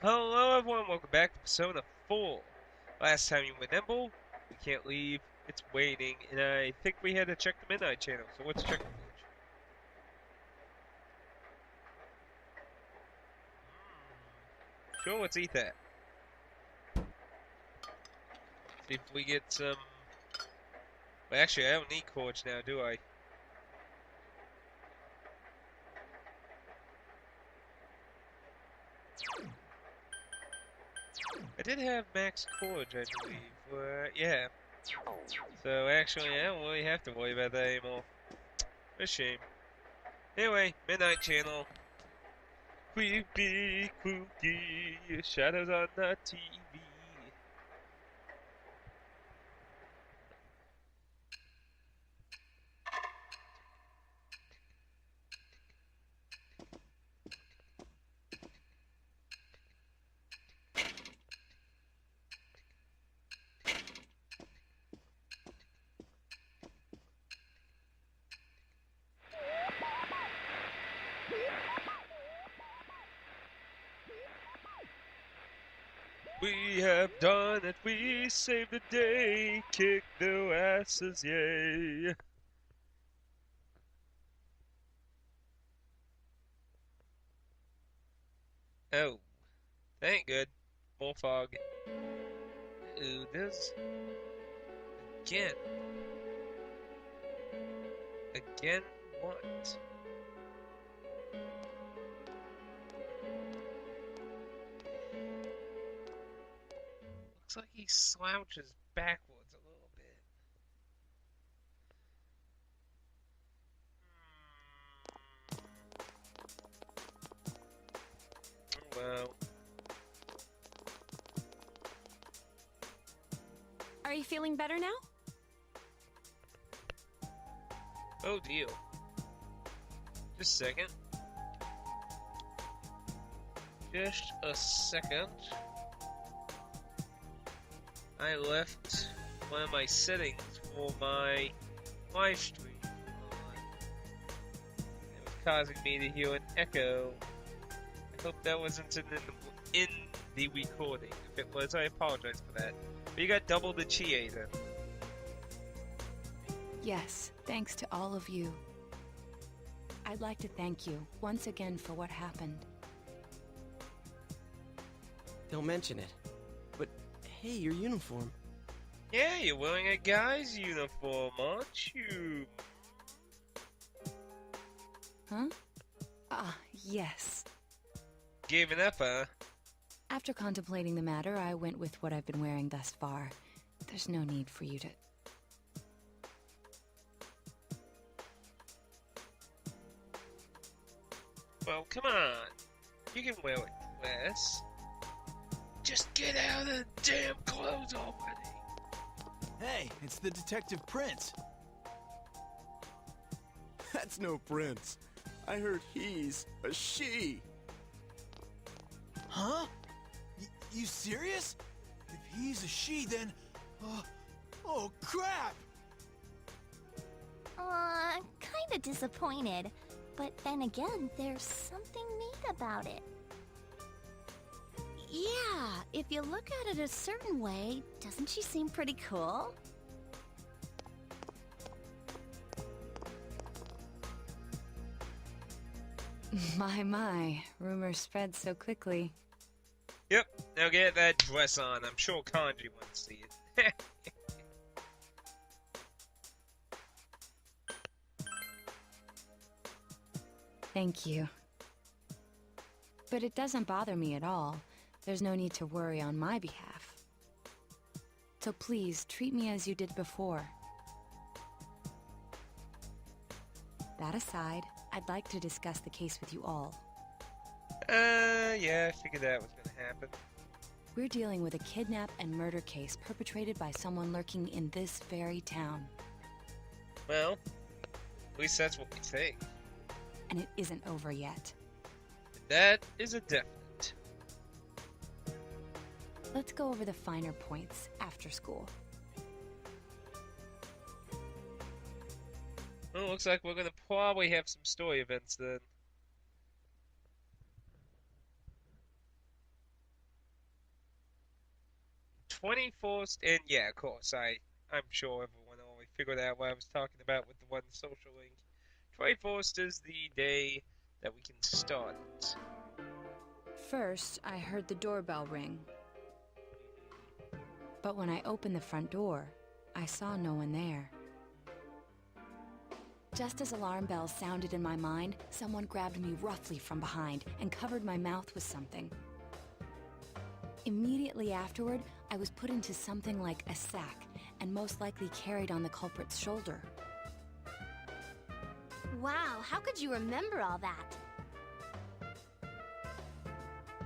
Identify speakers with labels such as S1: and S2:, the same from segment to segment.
S1: Hello everyone, welcome back to Persona 4. Last time you were nimble, we can't leave, it's waiting, and I think we had to check the Midnight Channel, so let's check the village. Sure, let's eat that. See if we get some... Well, actually, I don't need cords now, do I? I did have max cords, I believe. Yeah. So actually, I don't really have to worry about that anymore. A shame. Anyway, Midnight Channel. Creepy, spooky, shadows on the TV. We have done it, we saved the day, kick their asses, yay. Oh, that ain't good. More fog. Ooh, this... Again. Again what? Looks like he slouches backwards a little bit. Oh, well.
S2: Are you feeling better now?
S1: Oh, deal. Just a second. Just a second. I left one of my settings for my live stream on. It was causing me to hear an echo. I hope that wasn't in the recording. If it was, I apologize for that. But you got double the Chie then.
S2: Yes, thanks to all of you. I'd like to thank you once again for what happened.
S3: Don't mention it. But hey, your uniform.
S1: Yeah, you're wearing a guy's uniform, aren't you?
S2: Huh? Ah, yes.
S1: Gave it up, huh?
S2: After contemplating the matter, I went with what I've been wearing thus far. There's no need for you to...
S1: Well, come on. You can wear it less. Just get out of the damn clothes already.
S4: Hey, it's the Detective Prince. That's no prince. I heard he's a she. Huh? You serious? If he's a she, then... oh, crap!
S5: Kinda disappointed. But then again, there's something neat about it. Yeah, if you look at it a certain way, doesn't she seem pretty cool?
S2: My, rumors spread so quickly.
S1: Yep, now get that dress on. I'm sure Kanji wants to see it.
S2: Thank you. But it doesn't bother me at all. There's no need to worry on my behalf. So please, treat me as you did before. That aside, I'd like to discuss the case with you all.
S1: Yeah, I figured that was gonna happen.
S2: We're dealing with a kidnap and murder case perpetrated by someone lurking in this very town.
S1: Well, at least that's what we think.
S2: And it isn't over yet.
S1: That is a definite.
S2: Let's go over the finer points after school.
S1: Well, looks like we're gonna probably have some story events then. 24th, and yeah, of course, I'm sure everyone already figured out what I was talking about with the one social link. 24th is the day that we can start it.
S2: First, I heard the doorbell ring. But when I opened the front door, I saw no one there. Just as alarm bells sounded in my mind, someone grabbed me roughly from behind and covered my mouth with something. Immediately afterward, I was put into something like a sack and most likely carried on the culprit's shoulder.
S5: Wow, how could you remember all that?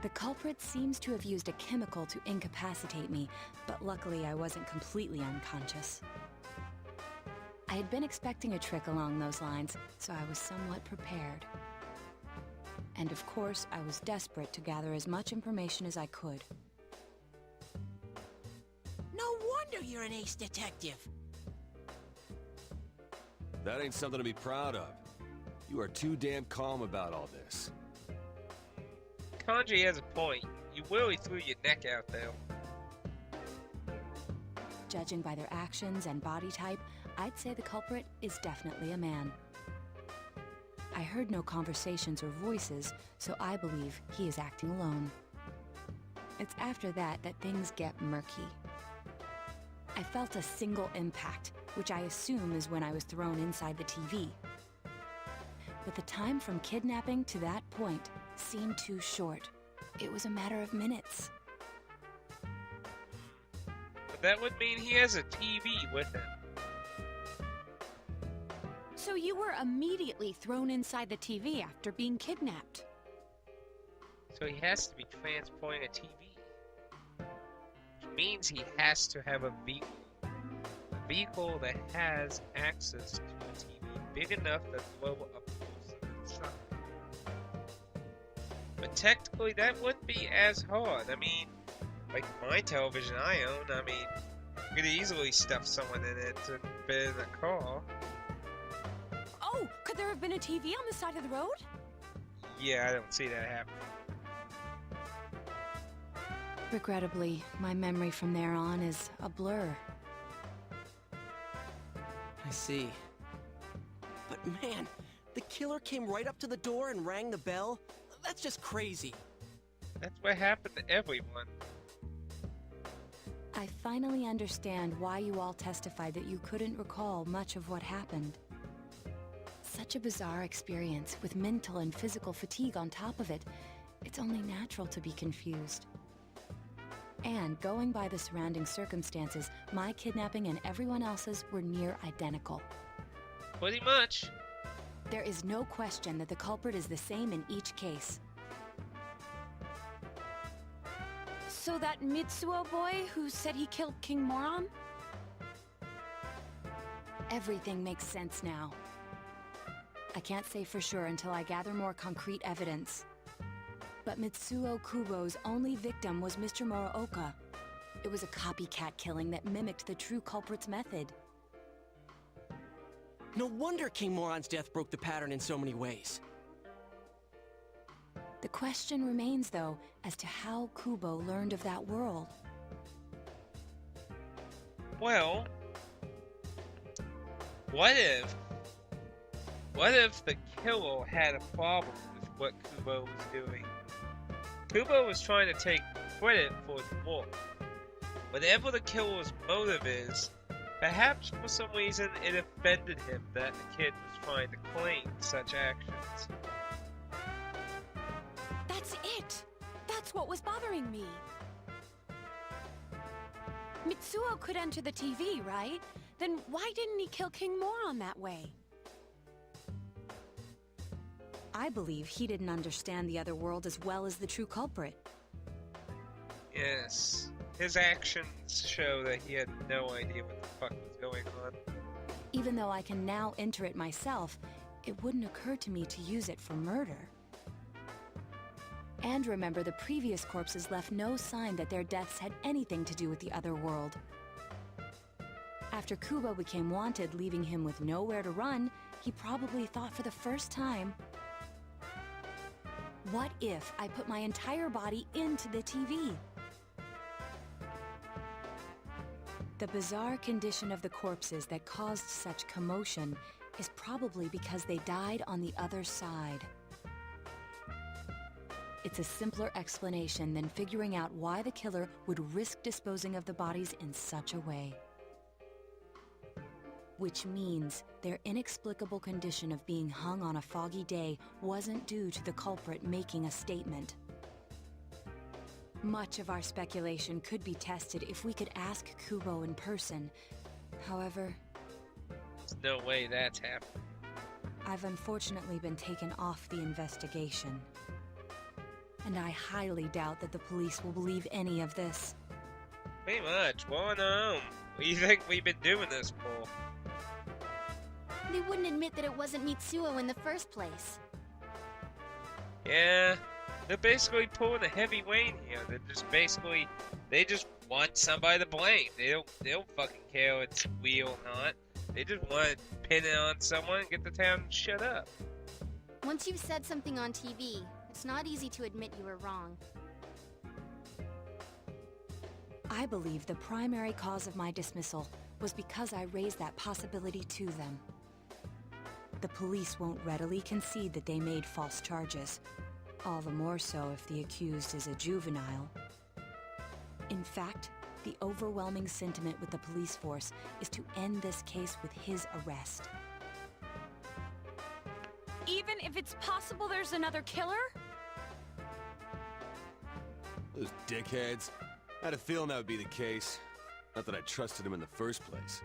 S2: The culprit seems to have used a chemical to incapacitate me, but luckily I wasn't completely unconscious. I had been expecting a trick along those lines, so I was somewhat prepared. And of course, I was desperate to gather as much information as I could.
S3: No wonder you're an ace detective.
S6: That ain't something to be proud of. You are too damn calm about all this.
S1: Kanji has a point. You really threw your neck out there.
S2: Judging by their actions and body type, I'd say the culprit is definitely a man. I heard no conversations or voices, so I believe he is acting alone. It's after that that things get murky. I felt a single impact, which I assume is when I was thrown inside the TV. But the time from kidnapping to that point seemed too short. It was a matter of minutes.
S1: But that would mean he has a TV with him.
S7: So you were immediately thrown inside the TV after being kidnapped.
S1: So he has to be transporting a TV. Which means he has to have a vehicle. A vehicle that has access to a TV big enough to blow up close to the sun. But technically that wouldn't be as hard. I mean, like my television I own, I mean, you could easily stuff someone in it and fit in a car.
S7: Oh, could there have been a TV on the side of the road?
S1: Yeah, I don't see that happening.
S2: Regrettably, my memory from there on is a blur.
S3: I see. But man, the killer came right up to the door and rang the bell? That's just crazy.
S1: That's what happened to everyone.
S2: I finally understand why you all testified that you couldn't recall much of what happened. Such a bizarre experience, with mental and physical fatigue on top of it. It's only natural to be confused. And going by the surrounding circumstances, my kidnapping and everyone else's were near identical.
S1: Pretty much.
S2: There is no question that the culprit is the same in each case.
S7: So that Mitsuo boy who said he killed King Moron?
S2: Everything makes sense now. I can't say for sure until I gather more concrete evidence. But Mitsuo Kubo's only victim was Mr. Muraoka. It was a copycat killing that mimicked the true culprit's method.
S3: No wonder King Moron's death broke the pattern in so many ways.
S2: The question remains, though, as to how Kubo learned of that world.
S1: Well, what if the killer had a problem with what Kubo was doing? Kubo was trying to take credit for the war. Whatever the killer's motive is, perhaps for some reason it offended him that the kid was trying to claim such actions.
S7: That's it! That's what was bothering me. Mitsuo could enter the TV, right? Then why didn't he kill King Moron that way?
S2: I believe he didn't understand the other world as well as the true culprit.
S1: Yes, his actions show that he had no idea what the fuck was going on.
S2: Even though I can now enter it myself, it wouldn't occur to me to use it for murder. And remember, the previous corpses left no sign that their deaths had anything to do with the other world. After Kubo became wanted, leaving him with nowhere to run, he probably thought for the first time, what if I put my entire body into the TV? The bizarre condition of the corpses that caused such commotion is probably because they died on the other side. It's a simpler explanation than figuring out why the killer would risk disposing of the bodies in such a way. Which means their inexplicable condition of being hung on a foggy day wasn't due to the culprit making a statement. Much of our speculation could be tested if we could ask Kubo in person. However,
S1: There's no way that's happening.
S2: I've unfortunately been taken off the investigation. And I highly doubt that the police will believe any of this.
S1: Pretty much. Well, no. What do you think we've been doing this for?
S5: They wouldn't admit that it wasn't Mitsuo in the first place.
S1: Yeah, they're basically pulling a heavy Wayne here. They just want somebody to blame. They don't fucking care if it's real or not. They just want to pin it on someone and get the town to shut up.
S5: Once you've said something on TV, it's not easy to admit you were wrong.
S2: I believe the primary cause of my dismissal was because I raised that possibility to them. The police won't readily concede that they made false charges, all the more so if the accused is a juvenile. In fact, the overwhelming sentiment with the police force is to end this case with his arrest.
S7: Even if it's possible there's another killer?
S6: Those dickheads. I had a feeling that would be the case. Not that I trusted him in the first place.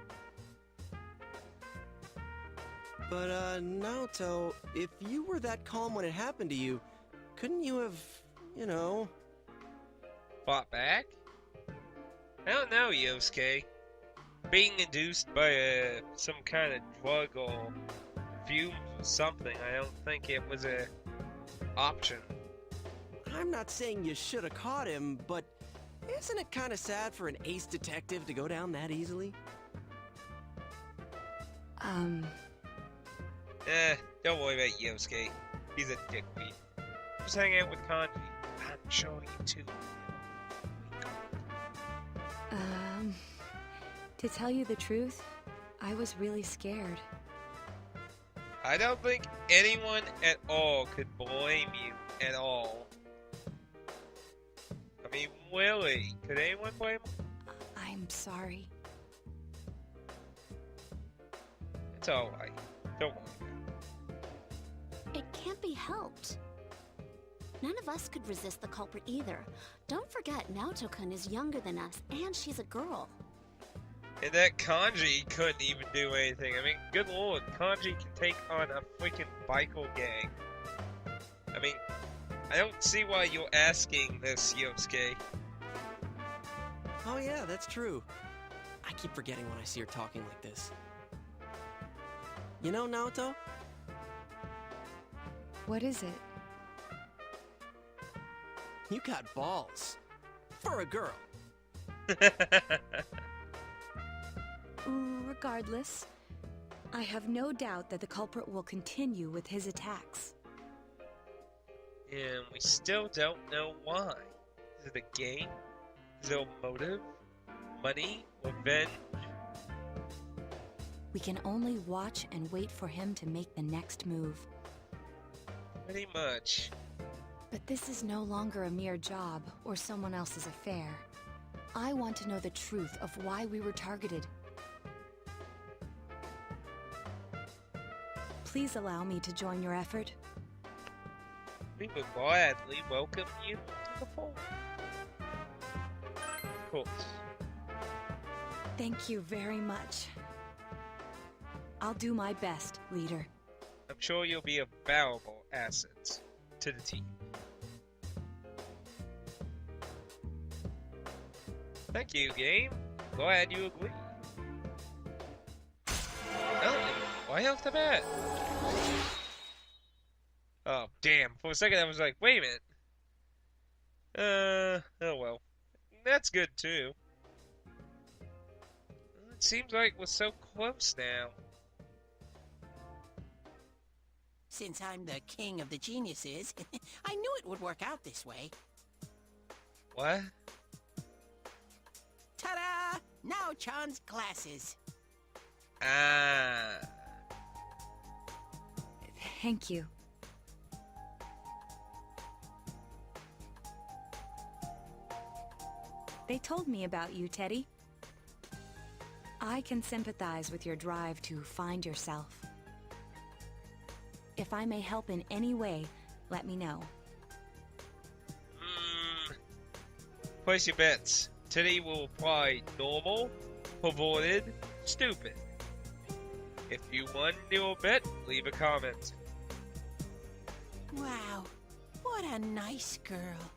S3: But, Naoto, if you were that calm when it happened to you, couldn't you have, you know...
S1: Fought back? I don't know, Yosuke. Being induced by some kind of drug or fumes or something, I don't think it was a option.
S3: I'm not saying you should have caught him, but isn't it kind of sad for an ace detective to go down that easily?
S1: Don't worry about Yosuke. He's a dickweed. Just hang out with Kanji. I'm showing you too.
S2: To tell you the truth, I was really scared.
S1: I don't think anyone at all could blame you at all. I mean, really, could anyone blame him?
S2: I'm sorry.
S1: It's alright. Don't worry.
S5: It can't be helped. None of us could resist the culprit either. Don't forget, Naoto-kun is younger than us, and she's a girl.
S1: And that Kanji couldn't even do anything. I mean, good lord, Kanji can take on a freaking biker gang. I mean, I don't see why you're asking this, Yosuke.
S3: Oh yeah, that's true. I keep forgetting when I see her talking like this. You know, Naoto?
S2: What is it?
S3: You got balls. For a girl.
S2: Regardless, I have no doubt that the culprit will continue with his attacks.
S1: And we still don't know why. Is it a game? Is it a motive? Money? Revenge?
S2: We can only watch and wait for him to make the next move.
S1: Pretty much.
S2: But this is no longer a mere job or someone else's affair. I want to know the truth of why we were targeted. Please allow me to join your effort.
S1: We would gladly welcome you to the fold. Of course.
S2: Thank you very much. I'll do my best, leader.
S1: I'm sure you'll be a valuable asset to the team. Thank you, game. Glad you agree. Oh, right off the bat. Oh, damn. For a second I was like, wait a minute. Oh well. That's good too. It seems like we're so close now.
S8: Since I'm the king of the geniuses, I knew it would work out this way.
S1: What?
S8: Ta-da! Now Chan's glasses.
S1: Ah.
S2: Thank you. They told me about you, Teddy. I can sympathize with your drive to find yourself. If I may help in any way, let me know.
S1: Place your bets. Teddy will reply normal, perverted, stupid. If you want to do a bet, leave a comment.
S8: Wow, what a nice girl.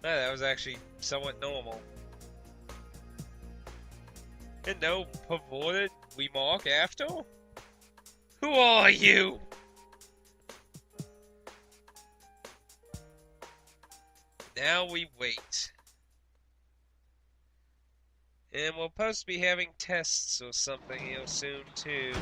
S1: No, that was actually somewhat normal. And no perverted remark after? Who are you? Now we wait. And we're supposed to be having tests or something here soon too.